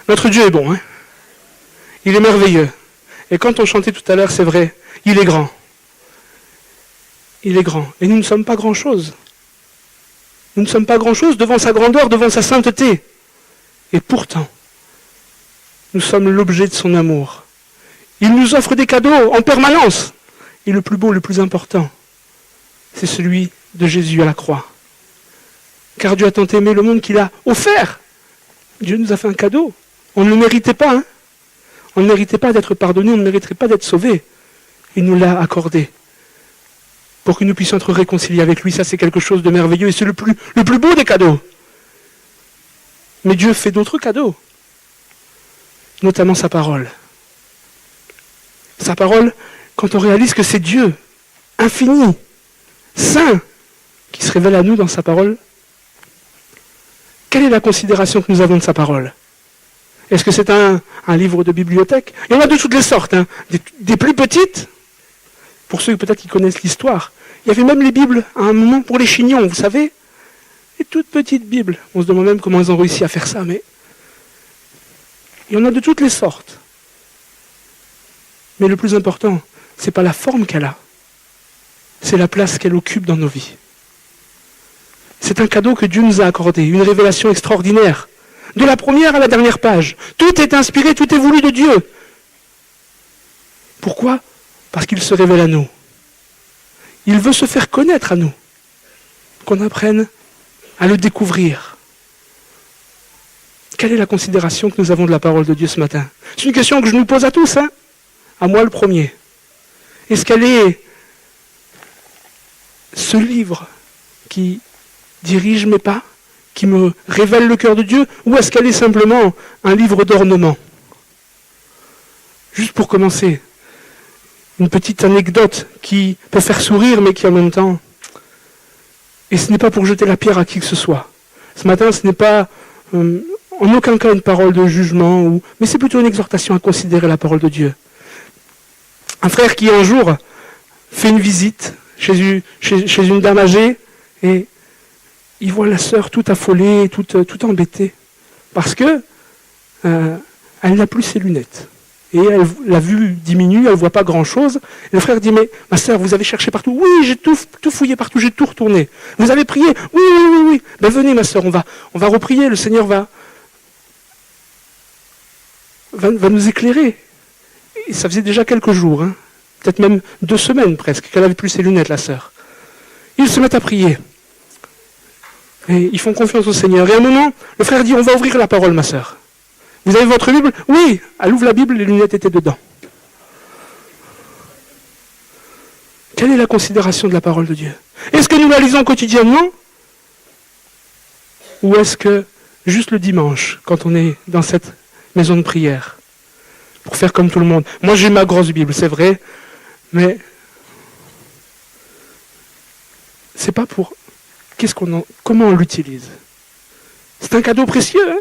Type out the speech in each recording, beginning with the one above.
Notre Dieu est bon, hein. Il est merveilleux. Et quand on chantait tout à l'heure, c'est vrai, il est grand. Il est grand. Et nous ne sommes pas grand-chose. Nous ne sommes pas grand-chose devant sa grandeur, devant sa sainteté. Et pourtant, nous sommes l'objet de son amour. Il nous offre des cadeaux en permanence. Et le plus beau, le plus important, c'est celui de Jésus à la croix. Car Dieu a tant aimé le monde qu'il a offert. Dieu nous a fait un cadeau. On ne le méritait pas, hein. On ne méritait pas d'être pardonné, on ne mériterait pas d'être sauvé. Il nous l'a accordé. Pour que nous puissions être réconciliés avec lui, ça c'est quelque chose de merveilleux et c'est le plus beau des cadeaux. Mais Dieu fait d'autres cadeaux, notamment sa parole. Sa parole, quand on réalise que c'est Dieu, infini, saint, qui se révèle à nous dans sa parole, quelle est la considération que nous avons de sa parole ? Est-ce que c'est un livre de bibliothèque ? Il y en a de toutes les sortes, hein. Des plus petites, pour ceux peut-être qui connaissent l'histoire. Il y avait même les Bibles à un moment pour les chignons, vous savez ? Les toutes petites Bibles. On se demande même comment ils ont réussi à faire ça, mais il y en a de toutes les sortes. Mais le plus important, c'est pas la forme qu'elle a, c'est la place qu'elle occupe dans nos vies. C'est un cadeau que Dieu nous a accordé, une révélation extraordinaire. De la première à la dernière page. Tout est inspiré, tout est voulu de Dieu. Pourquoi ? Parce qu'il se révèle à nous. Il veut se faire connaître à nous. Qu'on apprenne à le découvrir. Quelle est la considération que nous avons de la parole de Dieu ce matin ? C'est une question que je nous pose à tous, hein ? À moi le premier. Est-ce qu'elle est ce livre qui dirige mes pas ? Qui me révèle le cœur de Dieu, ou est-ce qu'elle est simplement un livre d'ornement ? Juste pour commencer, une petite anecdote qui peut faire sourire, mais qui en même temps... Et ce n'est pas pour jeter la pierre à qui que ce soit. Ce matin, ce n'est pas en aucun cas une parole de jugement, mais c'est plutôt une exhortation à considérer la parole de Dieu. Un frère qui un jour fait une visite chez une dame âgée, et il voit la sœur toute affolée, toute embêtée, parce que elle n'a plus ses lunettes. Et la vue diminue, elle ne voit pas grand-chose. Et le frère dit, mais ma sœur, vous avez cherché partout ? Oui, j'ai tout fouillé partout, j'ai tout retourné. Vous avez prié ? Oui. Ben venez ma sœur, on va reprier, le Seigneur va nous éclairer. Et ça faisait déjà quelques jours, hein, peut-être même 2 semaines presque, qu'elle n'avait plus ses lunettes, la sœur. Ils se mettent à prier. Et ils font confiance au Seigneur. Et à un moment, le frère dit, on va ouvrir la parole, ma sœur. Vous avez votre Bible ? Oui. Elle ouvre la Bible, les lunettes étaient dedans. Quelle est la considération de la parole de Dieu ? Est-ce que nous la lisons quotidiennement ? Ou est-ce que juste le dimanche, quand on est dans cette maison de prière, pour faire comme tout le monde ? Moi j'ai ma grosse Bible, c'est vrai, mais c'est pas pour... Comment on l'utilise ? C'est un cadeau précieux, hein ?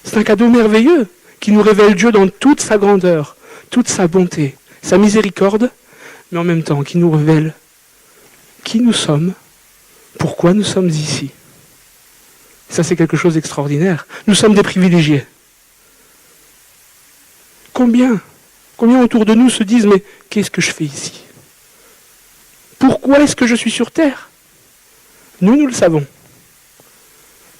C'est un cadeau merveilleux qui nous révèle Dieu dans toute sa grandeur, toute sa bonté, sa miséricorde, mais en même temps qui nous révèle qui nous sommes, pourquoi nous sommes ici. Ça, c'est quelque chose d'extraordinaire. Nous sommes des privilégiés. Combien autour de nous se disent, mais qu'est-ce que je fais ici ? Pourquoi est-ce que je suis sur terre ? Nous le savons.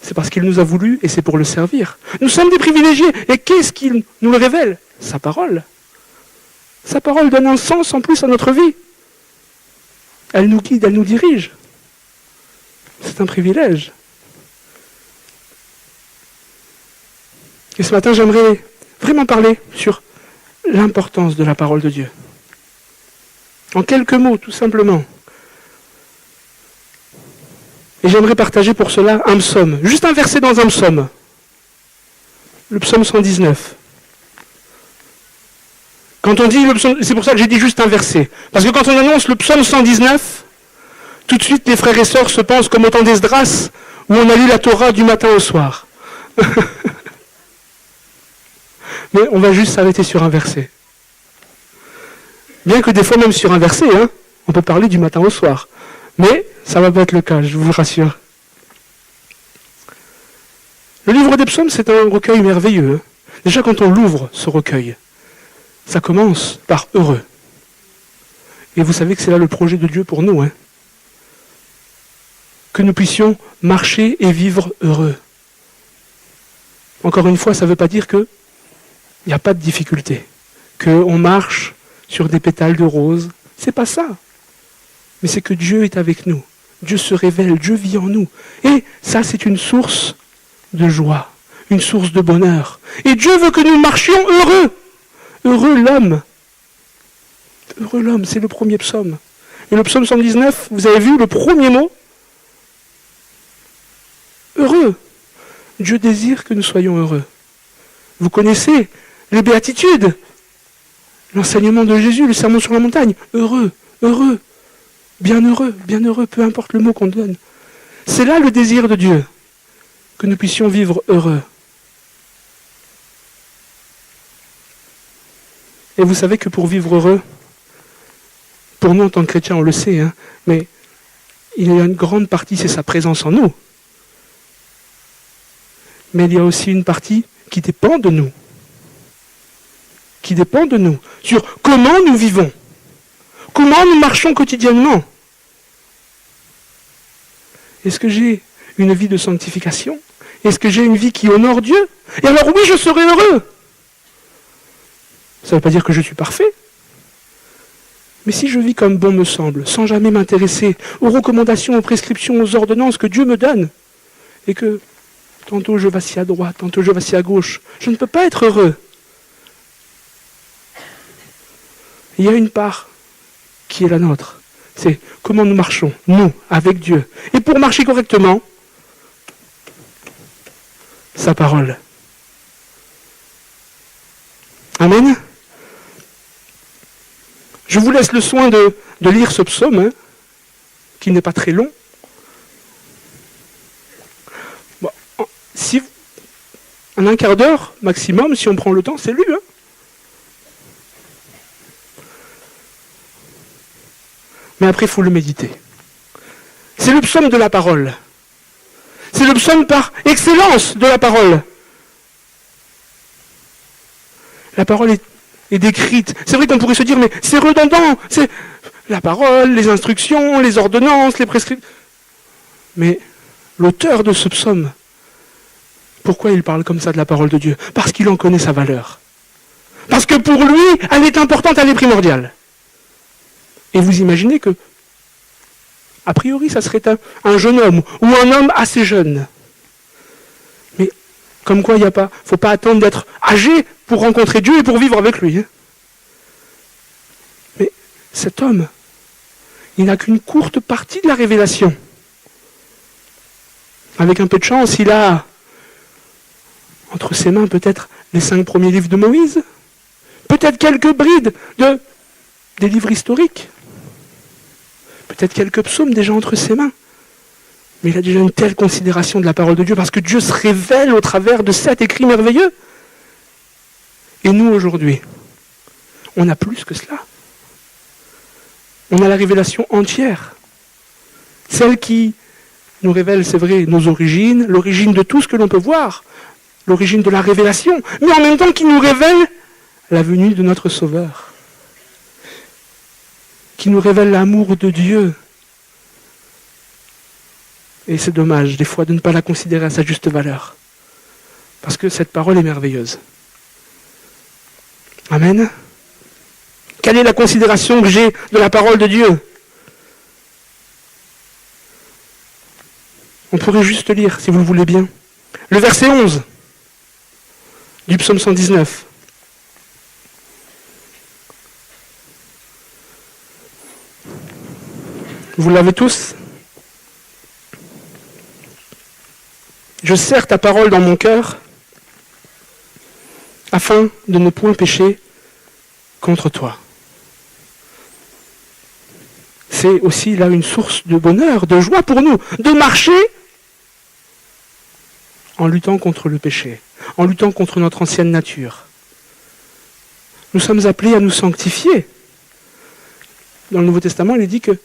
C'est parce qu'il nous a voulu et c'est pour le servir. Nous sommes des privilégiés. Et qu'est-ce qu'il nous le révèle ? Sa parole. Sa parole donne un sens en plus à notre vie. Elle nous guide, elle nous dirige. C'est un privilège. Et ce matin, j'aimerais vraiment parler sur l'importance de la parole de Dieu. En quelques mots, tout simplement. Et j'aimerais partager pour cela un psaume, juste un verset dans un psaume. Le psaume 119. Quand on dit le psaume, c'est pour ça que j'ai dit juste un verset. Parce que quand on annonce le psaume 119, tout de suite les frères et sœurs se pensent comme au temps d'Esdras, où on a lu la Torah du matin au soir. Mais on va juste s'arrêter sur un verset. Bien que des fois même sur un verset, hein, on peut parler du matin au soir. Mais ça ne va pas être le cas, je vous le rassure. Le livre des psaumes, c'est un recueil merveilleux. Déjà, quand on l'ouvre, ce recueil, ça commence par heureux. Et vous savez que c'est là le projet de Dieu pour nous. Que nous puissions marcher et vivre heureux. Encore une fois, ça ne veut pas dire qu'il n'y a pas de difficulté. Qu'on marche sur des pétales de rose. C'est pas ça. Mais c'est que Dieu est avec nous. Dieu se révèle, Dieu vit en nous. Et ça, c'est une source de joie, une source de bonheur. Et Dieu veut que nous marchions heureux. Heureux l'homme. Heureux l'homme, c'est le premier psaume. Et le psaume 119, vous avez vu le premier mot? Heureux. Dieu désire que nous soyons heureux. Vous connaissez les béatitudes, l'enseignement de Jésus, le sermon sur la montagne. Heureux, heureux, bien heureux, peu importe le mot qu'on donne. C'est là le désir de Dieu, que nous puissions vivre heureux. Et vous savez que pour vivre heureux, pour nous en tant que chrétiens, on le sait, mais il y a une grande partie, c'est sa présence en nous. Mais il y a aussi une partie qui dépend de nous. Qui dépend de nous. Sur comment nous vivons. Comment nous marchons quotidiennement. Est-ce que j'ai une vie de sanctification? Est-ce que j'ai une vie qui honore Dieu? Et alors oui, je serai heureux. Ça ne veut pas dire que je suis parfait. Mais si je vis comme bon me semble, sans jamais m'intéresser aux recommandations, aux prescriptions, aux ordonnances que Dieu me donne, et que tantôt je vacille à droite, tantôt je vacille à gauche, je ne peux pas être heureux. Il y a une part qui est la nôtre. C'est comment nous marchons, nous, avec Dieu. Et pour marcher correctement, sa parole. Amen. Je vous laisse le soin de lire ce psaume, qui n'est pas très long. Bon, en un quart d'heure maximum, si on prend le temps, c'est lu. Mais après, il faut le méditer. C'est le psaume de la parole. C'est le psaume par excellence de la parole. La parole est décrite. C'est vrai qu'on pourrait se dire, mais c'est redondant. C'est la parole, les instructions, les ordonnances, les prescriptions. Mais l'auteur de ce psaume, pourquoi il parle comme ça de la parole de Dieu? Parce qu'il en connaît sa valeur. Parce que pour lui, elle est importante, elle est primordiale. Et vous imaginez que, a priori, ça serait un jeune homme ou un homme assez jeune. Mais comme quoi, il ne faut pas attendre d'être âgé pour rencontrer Dieu et pour vivre avec lui. Mais cet homme, il n'a qu'une courte partie de la révélation. Avec un peu de chance, il a entre ses mains peut-être les 5 premiers livres de Moïse, peut-être quelques brides des livres historiques, peut-être quelques psaumes déjà entre ses mains. Mais il a déjà une telle considération de la parole de Dieu parce que Dieu se révèle au travers de cet écrit merveilleux. Et nous, aujourd'hui, on a plus que cela. On a la révélation entière. Celle qui nous révèle, c'est vrai, nos origines, l'origine de tout ce que l'on peut voir, l'origine de la révélation, mais en même temps qui nous révèle la venue de notre Sauveur, qui nous révèle l'amour de Dieu. Et c'est dommage, des fois, de ne pas la considérer à sa juste valeur. Parce que cette parole est merveilleuse. Amen. Quelle est la considération que j'ai de la parole de Dieu? On pourrait juste lire, si vous le voulez bien. Le verset 11 du psaume 119. Vous l'avez tous? Je serre ta parole dans mon cœur afin de ne point pécher contre toi. C'est aussi là une source de bonheur, de joie pour nous, de marcher en luttant contre le péché, en luttant contre notre ancienne nature. Nous sommes appelés à nous sanctifier. Dans le Nouveau Testament, il est dit que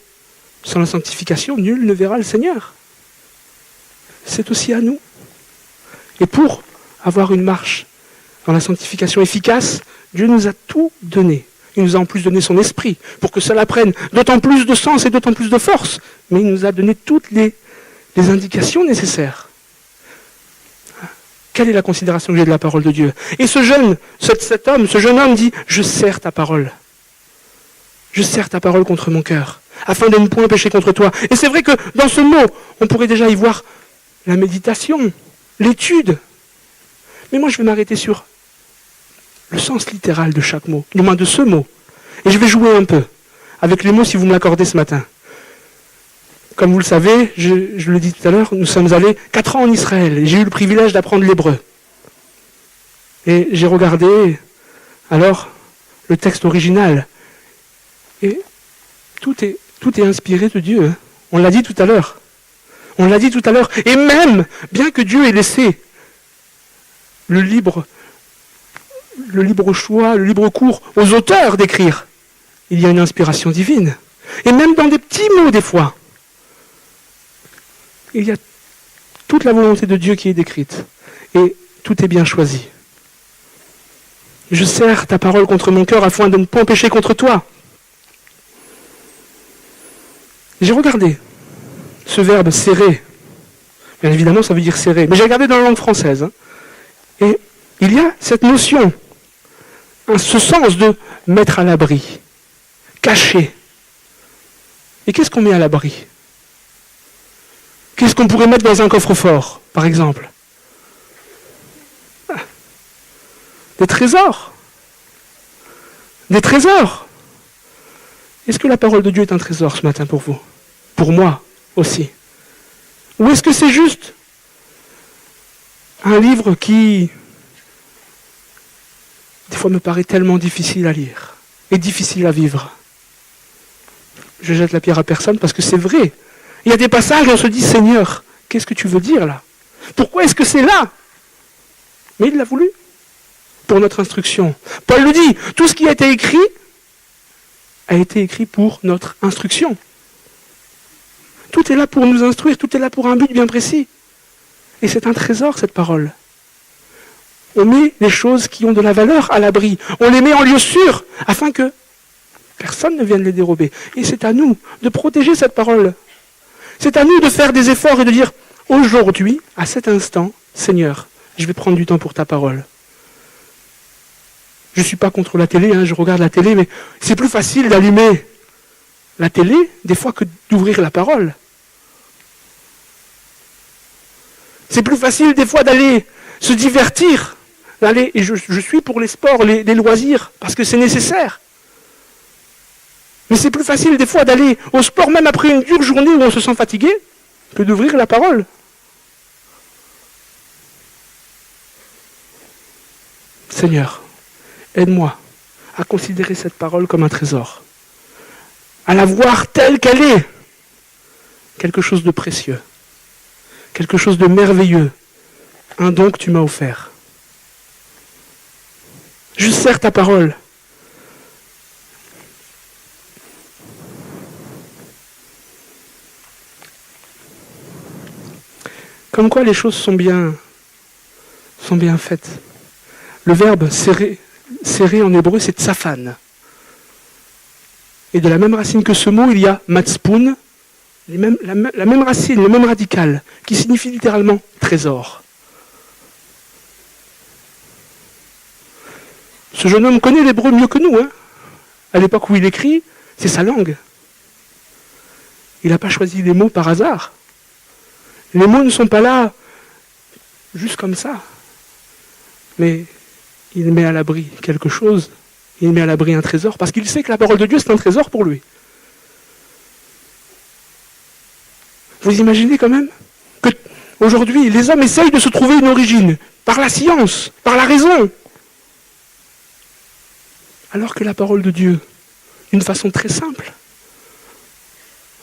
sans la sanctification, nul ne verra le Seigneur. C'est aussi à nous. Et pour avoir une marche dans la sanctification efficace, Dieu nous a tout donné. Il nous a en plus donné son esprit pour que cela prenne d'autant plus de sens et d'autant plus de force. Mais il nous a donné toutes les indications nécessaires. Quelle est la considération que j'ai de la parole de Dieu? Et ce jeune homme dit, je serre ta parole. Je serre ta parole contre mon cœur, afin de ne point pécher contre toi. Et c'est vrai que dans ce mot, on pourrait déjà y voir la méditation, l'étude. Mais moi, je vais m'arrêter sur le sens littéral de chaque mot, du moins de ce mot. Et je vais jouer un peu avec les mots si vous me l'accordez ce matin. Comme vous le savez, je le dis tout à l'heure, nous sommes allés 4 ans en Israël et j'ai eu le privilège d'apprendre l'hébreu. Et j'ai regardé alors le texte original. Et tout est inspiré de Dieu. Hein. On l'a dit tout à l'heure. Et même, bien que Dieu ait laissé le libre choix, le libre cours aux auteurs d'écrire, il y a une inspiration divine. Et même dans des petits mots des fois, il y a toute la volonté de Dieu qui est décrite. Et tout est bien choisi. Je serre ta parole contre mon cœur afin de ne pas pécher contre toi. J'ai regardé ce verbe serrer. Bien évidemment, ça veut dire serrer. Mais j'ai regardé dans la langue française. Hein. Et il y a cette notion, ce sens de mettre à l'abri, cacher. Et qu'est-ce qu'on met à l'abri? Qu'est-ce qu'on pourrait mettre dans un coffre-fort, par exemple? Des trésors. Des trésors. Est-ce que la parole de Dieu est un trésor ce matin pour vous? Pour moi aussi. Ou est-ce que c'est juste un livre qui, des fois, me paraît tellement difficile à lire et difficile à vivre? Je jette la pierre à personne parce que c'est vrai. Il y a des passages où on se dit, Seigneur, qu'est-ce que tu veux dire là? Pourquoi est-ce que c'est là? Mais il l'a voulu pour notre instruction. Paul le dit, tout ce qui a été écrit pour notre instruction. Tout est là pour nous instruire, tout est là pour un but bien précis. Et c'est un trésor, cette parole. On met les choses qui ont de la valeur à l'abri. On les met en lieu sûr, afin que personne ne vienne les dérober. Et c'est à nous de protéger cette parole. C'est à nous de faire des efforts et de dire, aujourd'hui, à cet instant, Seigneur, je vais prendre du temps pour ta parole. Je ne suis pas contre la télé, hein, je regarde la télé, mais c'est plus facile d'allumer la télé, des fois, que d'ouvrir la parole. C'est plus facile, des fois, d'aller se divertir. Et je suis pour les sports, les loisirs, parce que c'est nécessaire. Mais c'est plus facile, des fois, d'aller au sport, même après une dure journée où on se sent fatigué, que d'ouvrir la parole. Seigneur, aide-moi à considérer cette parole comme un trésor, à la voir telle qu'elle est, quelque chose de précieux, quelque chose de merveilleux, un don que tu m'as offert. Je serre ta parole. Comme quoi les choses sont bien faites. Le verbe serrer en hébreu, c'est tsafan. Et de la même racine que ce mot, il y a matzpoun, la même racine, le même radical, qui signifie littéralement trésor. Ce jeune homme connaît l'hébreu mieux que nous. Hein. À l'époque où il écrit, c'est sa langue. Il n'a pas choisi les mots par hasard. Les mots ne sont pas là juste comme ça. Mais il met à l'abri quelque chose. Il met à l'abri un trésor parce qu'il sait que la parole de Dieu, c'est un trésor pour lui. Vous imaginez quand même qu'aujourd'hui, les hommes essayent de se trouver une origine par la science, par la raison. Alors que la parole de Dieu, d'une façon très simple,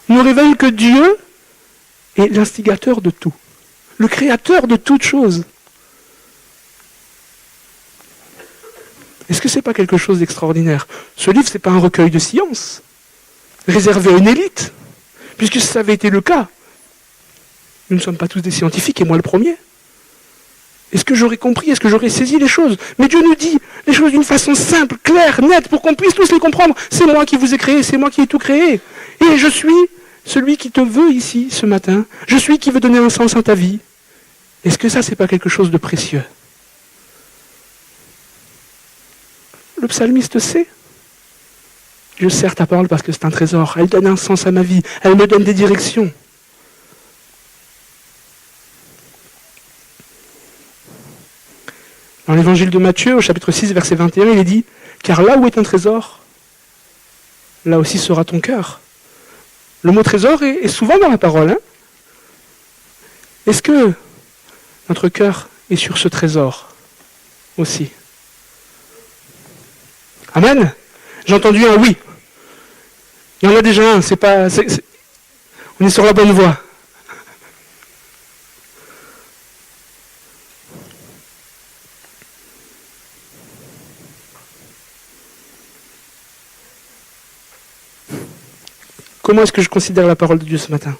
nous révèle que Dieu est l'instigateur de tout, le créateur de toutes choses. Est-ce que ce n'est pas quelque chose d'extraordinaire? Ce livre, ce n'est pas un recueil de science, réservé à une élite, puisque si ça avait été le cas, nous ne sommes pas tous des scientifiques, et moi le premier. Est-ce que j'aurais compris? Est-ce que j'aurais saisi les choses? Mais Dieu nous dit les choses d'une façon simple, claire, nette, pour qu'on puisse tous les comprendre. C'est moi qui vous ai créé, c'est moi qui ai tout créé. Et je suis celui qui te veut ici ce matin. Je suis qui veut donner un sens à ta vie. Est-ce que ça, c'est pas quelque chose de précieux? Le psalmiste sait. Je sers ta parole parce que c'est un trésor. Elle donne un sens à ma vie. Elle me donne des directions. Dans l'évangile de Matthieu, au chapitre 6, verset 21, il est dit « Car là où est un trésor, là aussi sera ton cœur. » Le mot trésor est souvent dans la parole. Hein? Est-ce que notre cœur est sur ce trésor aussi? Amen. J'ai entendu un oui. Il y en a déjà un, on est sur la bonne voie. Comment est-ce que je considère la parole de Dieu ce matin?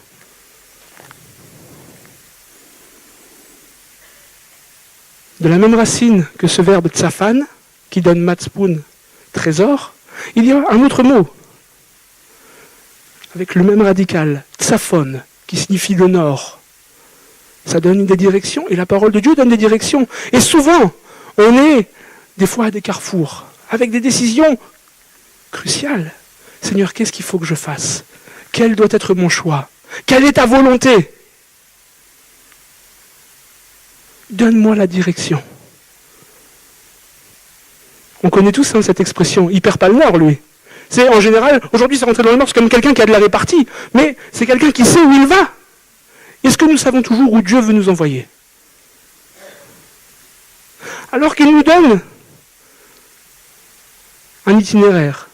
De la même racine que ce verbe tsafan, qui donne matzpoun, trésor, il y a un autre mot, avec le même radical, tsafon, qui signifie le nord. Ça donne des directions, et la parole de Dieu donne des directions. Et souvent, on est des fois à des carrefours, avec des décisions cruciales. Seigneur, qu'est-ce qu'il faut que je fasse? Quel doit être mon choix? Quelle est ta volonté? Donne-moi la direction. On connaît tous cette expression. Il perd pas le nord, lui. C'est en général, aujourd'hui c'est rentré dans le nord, c'est comme quelqu'un qui a de la répartie. Mais c'est quelqu'un qui sait où il va. Est-ce que nous savons toujours où Dieu veut nous envoyer? Alors qu'il nous donne un itinéraire.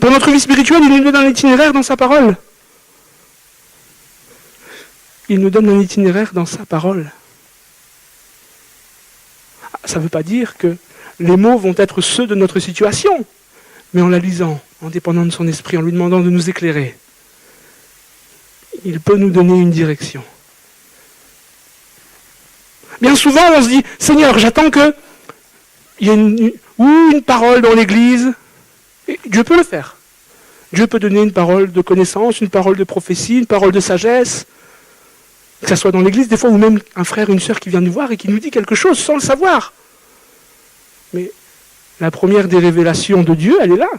Pour notre vie spirituelle, il nous donne un itinéraire dans sa parole. Il nous donne un itinéraire dans sa parole. Ça ne veut pas dire que les mots vont être ceux de notre situation, mais en la lisant, en dépendant de son esprit, en lui demandant de nous éclairer, il peut nous donner une direction. Bien souvent, on se dit, Seigneur, j'attends qu'il y ait une parole dans l'Église. Et Dieu peut le faire. Dieu peut donner une parole de connaissance, une parole de prophétie, une parole de sagesse, que ce soit dans l'Église, des fois, ou même un frère, une sœur qui vient nous voir et qui nous dit quelque chose sans le savoir. Mais la première des révélations de Dieu, elle est là.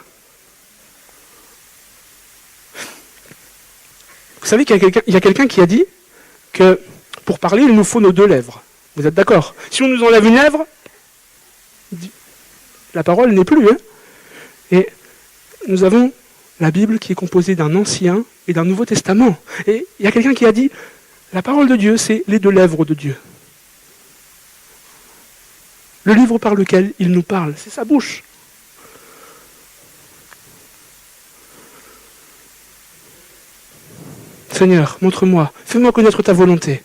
Vous savez qu'il y a quelqu'un qui a dit que pour parler, il nous faut nos deux lèvres. Vous êtes d'accord? Si on nous enlève une lèvre, la parole n'est plus. Hein? Et nous avons la Bible qui est composée d'un Ancien et d'un Nouveau Testament. Et il y a quelqu'un qui a dit, la parole de Dieu, c'est les deux lèvres de Dieu. Le livre par lequel il nous parle, c'est sa bouche. Seigneur, montre-moi, fais-moi connaître ta volonté.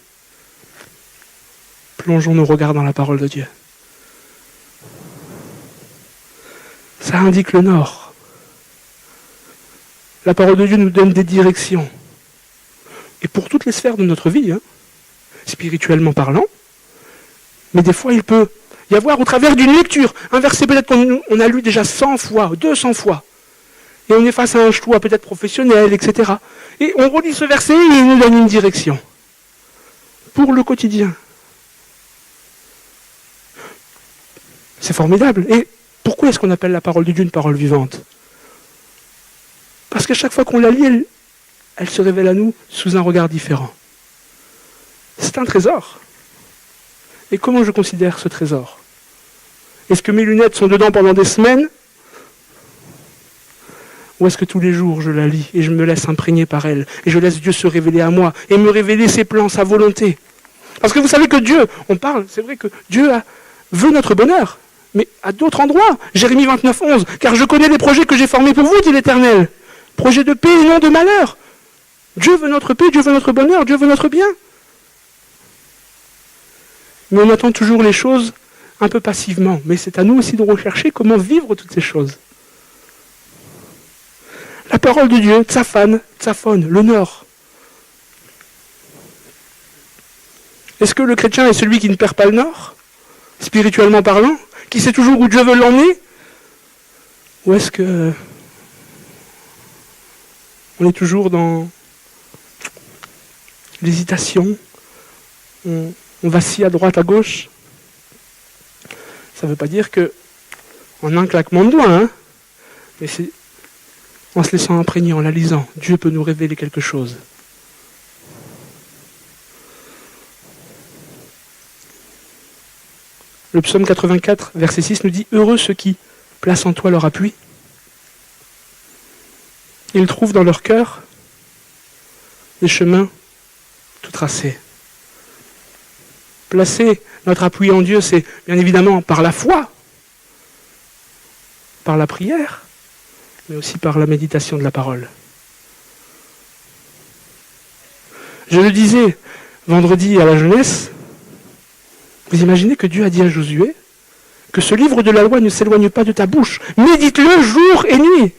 Plongeons nos regards dans la parole de Dieu. Ça indique le nord. La parole de Dieu nous donne des directions. Et pour toutes les sphères de notre vie, hein, spirituellement parlant, mais des fois il peut y avoir au travers d'une lecture, un verset peut-être qu'on a lu déjà 100 fois, 200 fois, et on est face à un choix peut-être professionnel, etc. Et on relit ce verset et il nous donne une direction pour le quotidien. C'est formidable. Et pourquoi est-ce qu'on appelle la parole de Dieu une parole vivante? Parce qu'à chaque fois qu'on la lit, elle se révèle à nous sous un regard différent. C'est un trésor. Et comment je considère ce trésor? Est-ce que mes lunettes sont dedans pendant des semaines? Ou est-ce que tous les jours je la lis et je me laisse imprégner par elle et je laisse Dieu se révéler à moi et me révéler ses plans, sa volonté? Parce que vous savez que Dieu, on parle, c'est vrai que Dieu veut notre bonheur, mais à d'autres endroits. Jérémie 29, 11, car je connais les projets que j'ai formés pour vous, dit l'Éternel. Projets de paix et non de malheur. Dieu veut notre paix, Dieu veut notre bonheur, Dieu veut notre bien. Mais on attend toujours les choses un peu passivement. Mais c'est à nous aussi de rechercher comment vivre toutes ces choses. La parole de Dieu, tsafan, tsafon, le nord. Est-ce que le chrétien est celui qui ne perd pas le nord, spirituellement parlant, qui sait toujours où Dieu veut l'emmener? Ou est-ce que on est toujours dans l'hésitation, on vacille à droite, à gauche? Ça ne veut pas dire que en un claquement de doigts, hein, mais c'est en se laissant imprégner, en la lisant, Dieu peut nous révéler quelque chose. Le psaume 84, verset 6 nous dit « Heureux ceux qui placent en toi leur appui. Ils trouvent dans leur cœur des chemins tout tracés. » Placer notre appui en Dieu, c'est bien évidemment par la foi, par la prière, mais aussi par la méditation de la parole. Je le disais vendredi à la jeunesse, vous imaginez que Dieu a dit à Josué que ce livre de la loi ne s'éloigne pas de ta bouche. Médite-le jour et nuit.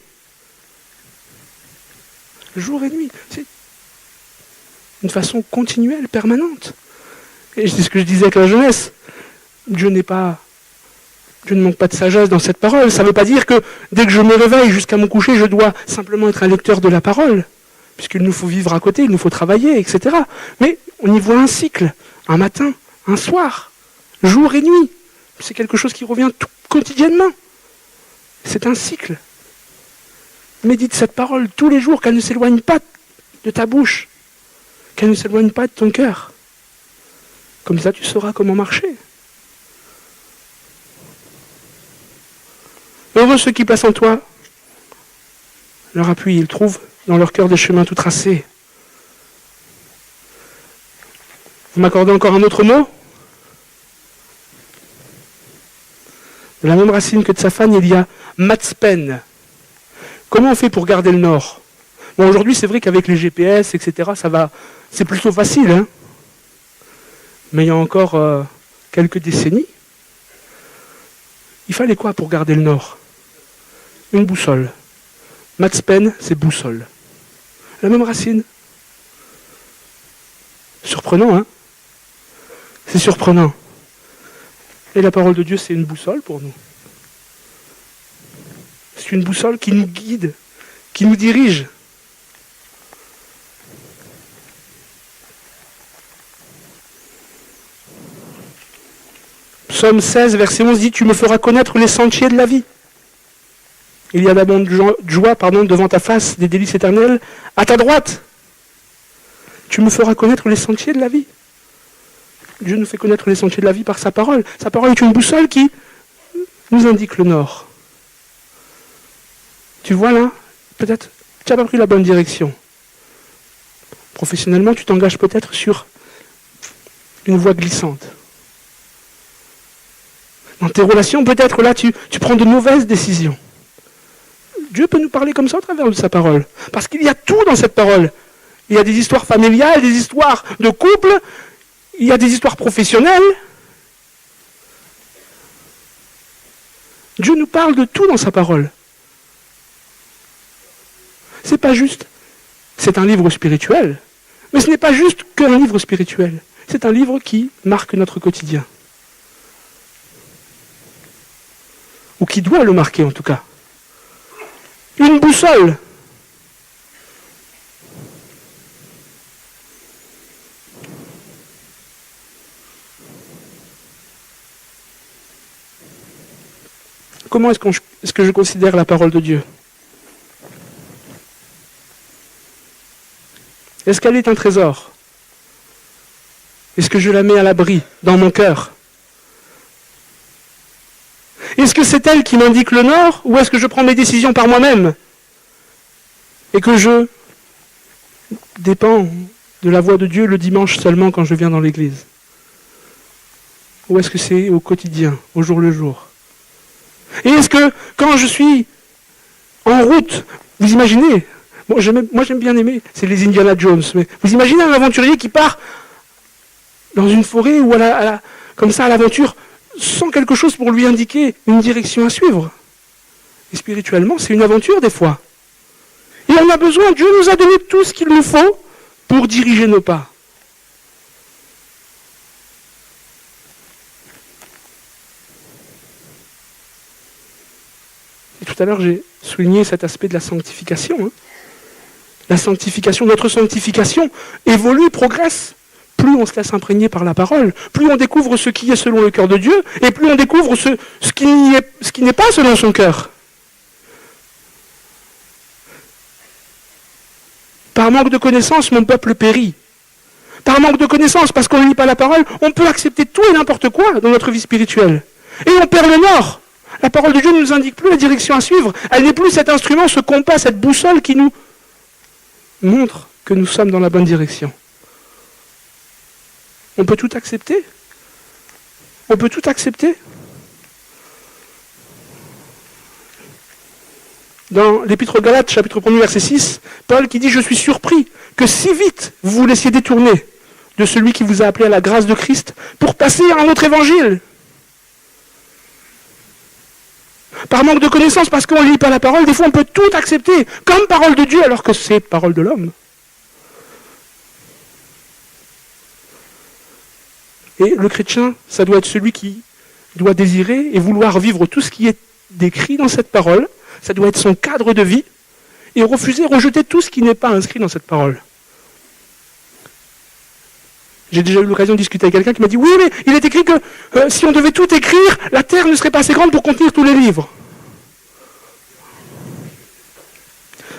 Jour et nuit. C'est une façon continuelle, permanente. Et c'est ce que je disais avec la jeunesse. Dieu ne manque pas de sagesse dans cette parole. Ça ne veut pas dire que dès que je me réveille jusqu'à mon coucher, je dois simplement être un lecteur de la parole. Puisqu'il nous faut vivre à côté, il nous faut travailler, etc. Mais on y voit un cycle. Un matin, un soir. Jour et nuit. C'est quelque chose qui revient quotidiennement. C'est un cycle. Médite cette parole tous les jours, qu'elle ne s'éloigne pas de ta bouche, qu'elle ne s'éloigne pas de ton cœur. Comme ça, tu sauras comment marcher. Heureux ceux qui placent en toi leur appui, ils trouvent dans leur cœur des chemins tout tracés. Vous m'accordez encore un autre mot? De la même racine que Tsafan, il y a Matzpen. Comment on fait pour garder le nord? Bon, aujourd'hui, c'est vrai qu'avec les GPS, etc., ça va, c'est plutôt facile, hein. Mais il y a encore quelques décennies, il fallait quoi pour garder le nord? Une boussole. Matzpen, c'est boussole. La même racine. Surprenant, hein? C'est surprenant. Et la parole de Dieu, c'est une boussole pour nous. C'est une boussole qui nous guide, qui nous dirige. Psaume 16, verset 11 dit « Tu me feras connaître les sentiers de la vie. Il y a d'abondantes joie devant ta face, des délices éternelles à ta droite. Tu me feras connaître les sentiers de la vie. » Dieu nous fait connaître les sentiers de la vie par sa parole. Sa parole est une boussole qui nous indique le nord. Tu vois là, peut-être, tu n'as pas pris la bonne direction. Professionnellement, tu t'engages peut-être sur une voie glissante. Dans tes relations, peut-être là, tu prends de mauvaises décisions. Dieu peut nous parler comme ça au travers de sa parole. Parce qu'il y a tout dans cette parole. Il y a des histoires familiales, des histoires de couple, il y a des histoires professionnelles. Dieu nous parle de tout dans sa parole. C'est pas juste, c'est un livre spirituel, mais ce n'est pas juste qu'un livre spirituel. C'est un livre qui marque notre quotidien. Ou qui doit le marquer en tout cas. Une boussole. Comment est-ce que je considère la parole de Dieu? Est-ce qu'elle est un trésor? Est-ce que je la mets à l'abri dans mon cœur? Est-ce que c'est elle qui m'indique le nord, ou est-ce que je prends mes décisions par moi-même et que je dépends de la voix de Dieu le dimanche seulement quand je viens dans l'église? Ou est-ce que c'est au quotidien, au jour le jour? Et est-ce que quand je suis en route, vous imaginez, moi j'aime bien aimer, c'est les Indiana Jones, mais vous imaginez un aventurier qui part dans une forêt ou comme ça à l'aventure, sans quelque chose pour lui indiquer une direction à suivre. Et spirituellement, c'est une aventure des fois. Et on a besoin, Dieu nous a donné tout ce qu'il nous faut pour diriger nos pas. tout à l'heure, j'ai souligné cet aspect de la sanctification. Hein. La sanctification, notre sanctification évolue, progresse. Plus on se laisse imprégner par la parole, plus on découvre ce qui est selon le cœur de Dieu, et plus on découvre ce qui n'est pas selon son cœur. Par manque de connaissance, mon peuple périt. Par manque de connaissance, parce qu'on ne lit pas la parole, on peut accepter tout et n'importe quoi dans notre vie spirituelle. Et on perd le nord. La parole de Dieu ne nous indique plus la direction à suivre. Elle n'est plus cet instrument, ce compas, cette boussole qui nous montre que nous sommes dans la bonne direction. On peut tout accepter. On peut tout accepter. Dans l'Épître aux Galates, chapitre 1er, verset 6, Paul qui dit « Je suis surpris que si vite vous vous laissiez détourner de celui qui vous a appelé à la grâce de Christ pour passer à un autre évangile. » Par manque de connaissance, parce qu'on ne lit pas la parole, des fois on peut tout accepter comme parole de Dieu alors que c'est parole de l'homme. Et le chrétien, ça doit être celui qui doit désirer et vouloir vivre tout ce qui est décrit dans cette parole. Ça doit être son cadre de vie et refuser, rejeter tout ce qui n'est pas inscrit dans cette parole. J'ai déjà eu l'occasion de discuter avec quelqu'un qui m'a dit « Oui, mais il est écrit que si on devait tout écrire, la terre ne serait pas assez grande pour contenir tous les livres. »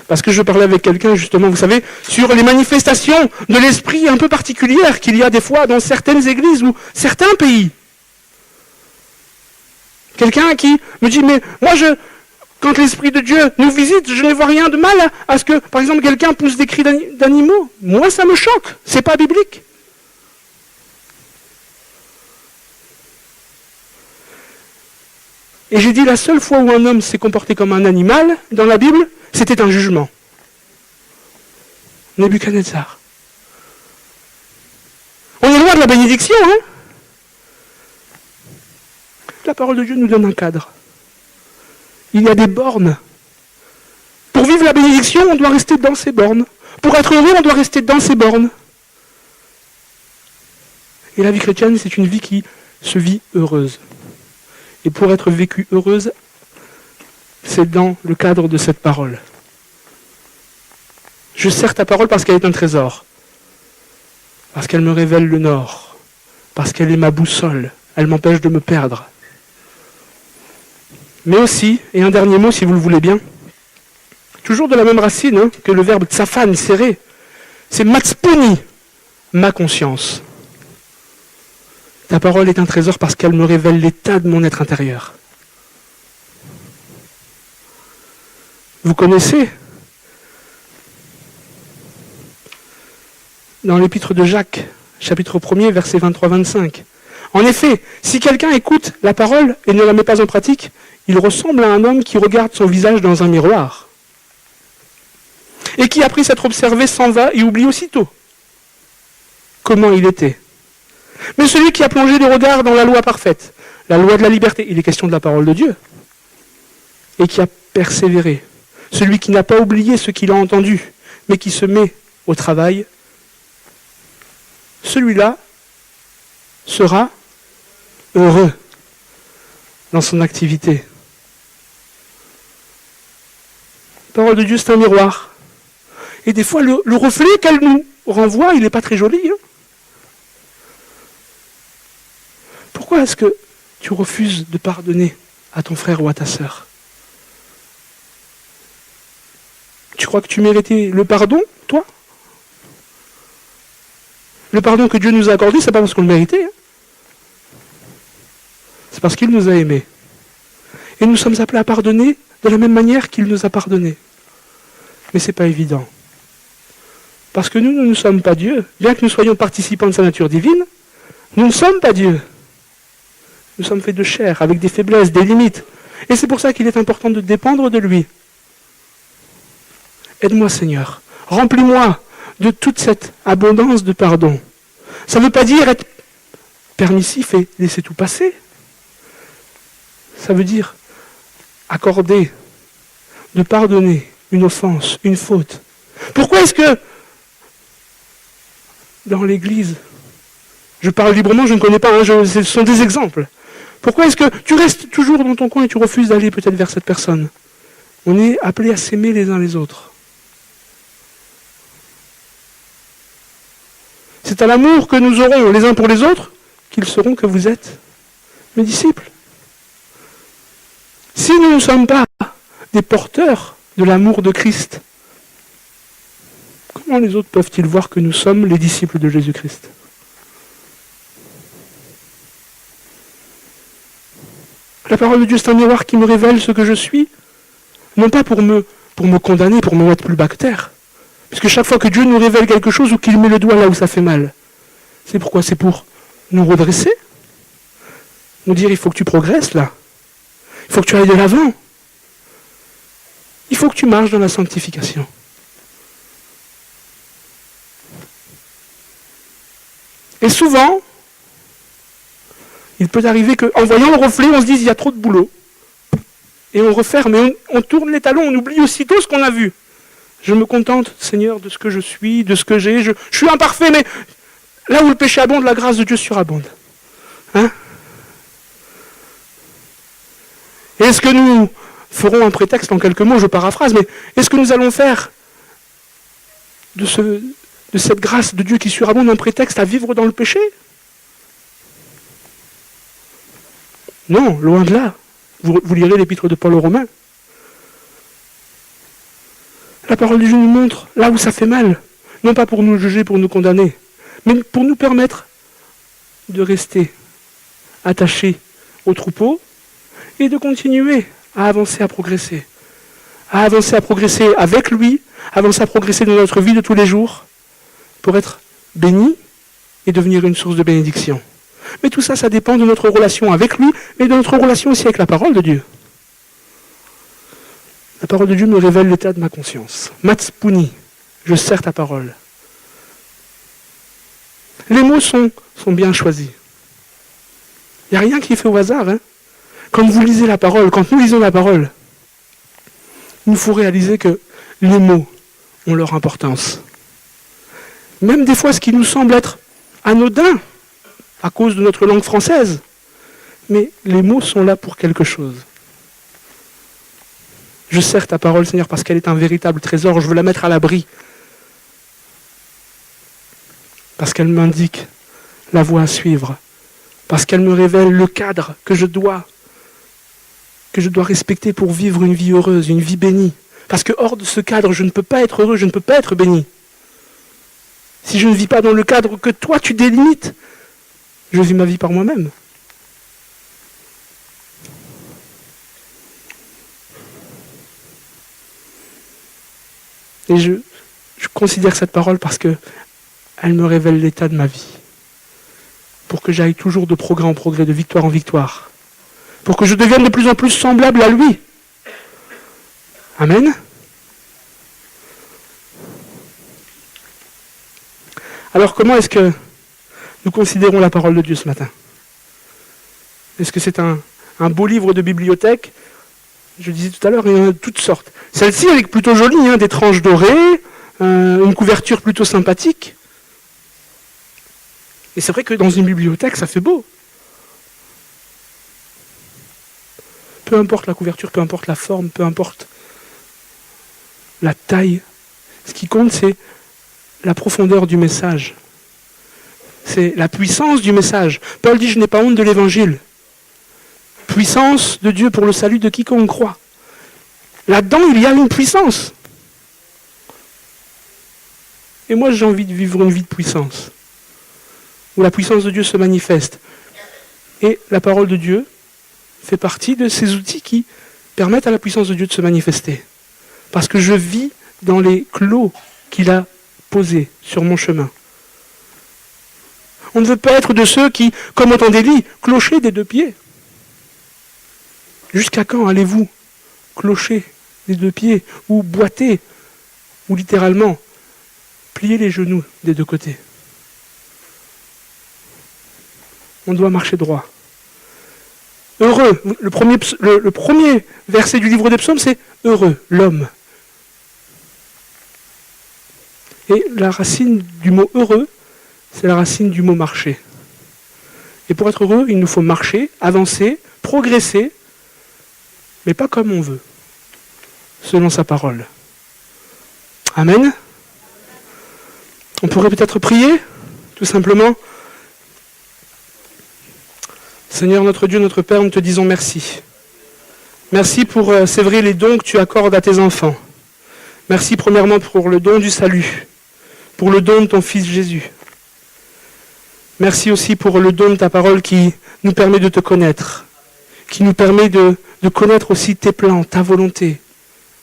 Parce que je parlais avec quelqu'un, justement, vous savez, sur les manifestations de l'esprit un peu particulières qu'il y a des fois dans certaines églises ou certains pays. Quelqu'un qui me dit « Mais moi, quand l'Esprit de Dieu nous visite, je ne vois rien de mal à ce que, par exemple, quelqu'un pousse des cris d'animaux. Moi, ça me choque. C'est pas biblique. » Et j'ai dit, la seule fois où un homme s'est comporté comme un animal, dans la Bible, c'était un jugement. Nebuchadnezzar. On est loin de la bénédiction, hein? La parole de Dieu nous donne un cadre. Il y a des bornes. Pour vivre la bénédiction, on doit rester dans ces bornes. Pour être heureux, on doit rester dans ces bornes. Et la vie chrétienne, c'est une vie qui se vit heureuse. Et pour être vécue heureuse, c'est dans le cadre de cette parole. Je sers ta parole parce qu'elle est un trésor. Parce qu'elle me révèle le nord. Parce qu'elle est ma boussole. Elle m'empêche de me perdre. Mais aussi, et un dernier mot si vous le voulez bien, toujours de la même racine que le verbe tsafan, serré, c'est matsponi, ma conscience. Ta parole est un trésor parce qu'elle me révèle l'état de mon être intérieur. Vous connaissez, dans l'épître de Jacques, chapitre 1er, versets 23-25, en effet, si quelqu'un écoute la parole et ne la met pas en pratique, il ressemble à un homme qui regarde son visage dans un miroir et qui, après s'être observé, s'en va et oublie aussitôt comment il était. Mais celui qui a plongé le regard dans la loi parfaite, la loi de la liberté, il est question de la parole de Dieu, et qui a persévéré, celui qui n'a pas oublié ce qu'il a entendu, mais qui se met au travail, celui-là sera heureux dans son activité. La parole de Dieu, c'est un miroir. Et des fois, le reflet qu'elle nous renvoie, il n'est pas très joli. Hein. Pourquoi est-ce que tu refuses de pardonner à ton frère ou à ta sœur? Tu crois que tu méritais le pardon, toi? Le pardon que Dieu nous a accordé, c'est pas parce qu'on le méritait. Hein. C'est parce qu'il nous a aimés. Et nous sommes appelés à pardonner de la même manière qu'il nous a pardonné. Mais ce n'est pas évident. Parce que nous ne sommes pas Dieu. Bien que nous soyons participants de sa nature divine, nous ne sommes pas Dieu. Nous sommes faits de chair, avec des faiblesses, des limites. Et c'est pour ça qu'il est important de dépendre de lui. Aide-moi, Seigneur. Remplis-moi de toute cette abondance de pardon. Ça ne veut pas dire être permissif et laisser tout passer. Ça veut dire accorder, de pardonner une offense, une faute. Pourquoi est-ce que dans l'Église, je parle librement, je ne connais pas, ce sont des exemples. Pourquoi est-ce que tu restes toujours dans ton coin et tu refuses d'aller peut-être vers cette personne? On est appelés à s'aimer les uns les autres. C'est à l'amour que nous aurons les uns pour les autres qu'ils sauront que vous êtes mes disciples. Si nous ne sommes pas des porteurs de l'amour de Christ, comment les autres peuvent-ils voir que nous sommes les disciples de Jésus-Christ? La parole de Dieu, c'est un miroir qui me révèle ce que je suis, non pas pour me condamner, pour me mettre plus bas que terre. Parce que chaque fois que Dieu nous révèle quelque chose ou qu'il met le doigt là où ça fait mal, c'est pourquoi? C'est pour nous redresser, nous dire il faut que tu progresses là, il faut que tu ailles de l'avant, il faut que tu marches dans la sanctification. Et souvent, il peut arriver qu'en voyant le reflet, on se dise il y a trop de boulot. Et on referme, et on tourne les talons, on oublie aussitôt ce qu'on a vu. Je me contente, Seigneur, de ce que je suis, de ce que j'ai. Je suis imparfait, mais là où le péché abonde, la grâce de Dieu surabonde. Hein? Et est-ce que nous ferons un prétexte en quelques mots, je paraphrase, mais est-ce que nous allons faire de cette grâce de Dieu qui surabonde un prétexte à vivre dans le péché? Non, loin de là. Vous lirez l'épître de Paul aux Romains. La parole de Dieu nous montre là où ça fait mal. Non pas pour nous juger, pour nous condamner, mais pour nous permettre de rester attachés au troupeau et de continuer à avancer, à progresser. À avancer, à progresser avec lui, avancer à progresser dans notre vie de tous les jours pour être bénis et devenir une source de bénédiction. Mais tout ça, ça dépend de notre relation avec lui, mais de notre relation aussi avec la parole de Dieu. La parole de Dieu me révèle l'état de ma conscience. Matspuni, je sers ta parole. Les mots sont bien choisis. Il n'y a rien qui est fait au hasard. Hein. Quand vous lisez la parole, quand nous lisons la parole, il nous faut réaliser que les mots ont leur importance. Même des fois, ce qui nous semble être anodin, à cause de notre langue française. Mais les mots sont là pour quelque chose. Je sers ta parole, Seigneur, parce qu'elle est un véritable trésor. Je veux la mettre à l'abri. Parce qu'elle m'indique la voie à suivre. Parce qu'elle me révèle le cadre que je dois respecter pour vivre une vie heureuse, une vie bénie. Parce que hors de ce cadre, je ne peux pas être heureux, je ne peux pas être béni. Si je ne vis pas dans le cadre que toi tu délimites, je vis ma vie par moi-même. Et je considère cette parole parce qu'elle me révèle l'état de ma vie. Pour que j'aille toujours de progrès en progrès, de victoire en victoire. Pour que je devienne de plus en plus semblable à lui. Amen. Alors comment est-ce que nous considérons la parole de Dieu ce matin? Est-ce que c'est un beau livre de bibliothèque? Je disais tout à l'heure, il y en a de toutes sortes. Celle-ci, elle est plutôt jolie, des tranches dorées, une couverture plutôt sympathique. Et c'est vrai que dans une bibliothèque, ça fait beau. Peu importe la couverture, peu importe la forme, peu importe la taille. Ce qui compte, c'est la profondeur du message. C'est la puissance du message. Paul dit, je n'ai pas honte de l'évangile. Puissance de Dieu pour le salut de quiconque croit. Là-dedans, il y a une puissance. Et moi, j'ai envie de vivre une vie de puissance, où la puissance de Dieu se manifeste. Et la parole de Dieu fait partie de ces outils qui permettent à la puissance de Dieu de se manifester. Parce que je vis dans les clos qu'il a posés sur mon chemin. On ne veut pas être de ceux qui, comme au temps d'Élie, clochaient des deux pieds. Jusqu'à quand allez-vous clocher des deux pieds, ou boiter, ou littéralement plier les genoux des deux côtés? On doit marcher droit. Heureux, le premier verset du livre des psaumes, c'est « Heureux, l'homme ». Et la racine du mot « heureux », c'est la racine du mot « marcher ». Et pour être heureux, il nous faut marcher, avancer, progresser, mais pas comme on veut. selon sa parole. Amen. On pourrait peut-être prier, tout simplement. Seigneur notre Dieu, notre Père, nous te disons merci. Merci pour, c'est vrai, les dons que tu accordes à tes enfants. Merci premièrement pour le don du salut, pour le don de ton Fils Jésus. Merci aussi pour le don de ta parole qui nous permet de te connaître, qui nous permet de connaître aussi tes plans, ta volonté,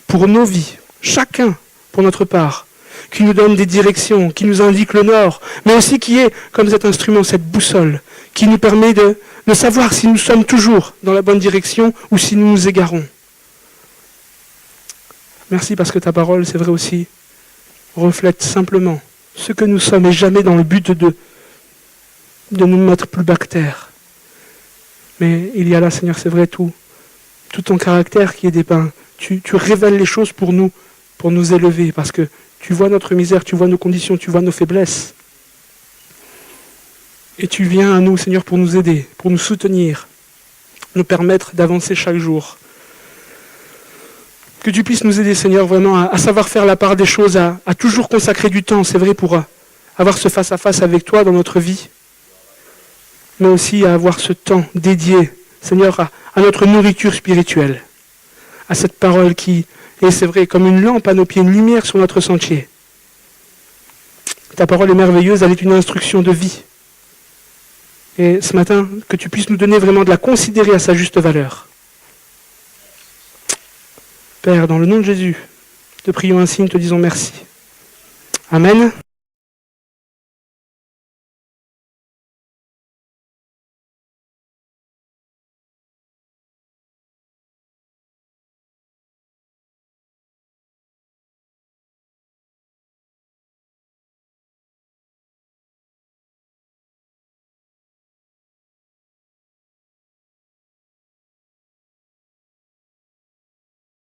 pour nos vies, chacun pour notre part, qui nous donne des directions, qui nous indique le nord, mais aussi qui est, comme cet instrument, cette boussole, qui nous permet de savoir si nous sommes toujours dans la bonne direction ou si nous nous égarons. Merci parce que ta parole, c'est vrai aussi, reflète simplement ce que nous sommes et jamais dans le but de nous mettre plus bas que terre. Mais il y a là, Seigneur, c'est vrai, tout ton caractère qui est dépeint. Tu révèles les choses pour nous élever, parce que tu vois notre misère, tu vois nos conditions, tu vois nos faiblesses. Et tu viens à nous, Seigneur, pour nous aider, pour nous soutenir, nous permettre d'avancer chaque jour. Que tu puisses nous aider, Seigneur, vraiment à savoir faire la part des choses, à toujours consacrer du temps, c'est vrai, pour avoir ce face-à-face avec toi dans notre vie, mais aussi à avoir ce temps dédié, Seigneur, à notre nourriture spirituelle, à cette parole qui est, c'est vrai, comme une lampe à nos pieds, une lumière sur notre sentier. Ta parole est merveilleuse, elle est une instruction de vie. Et ce matin, que tu puisses nous donner vraiment de la considérer à sa juste valeur. Père, dans le nom de Jésus, te prions ainsi, nous te disons merci. Amen.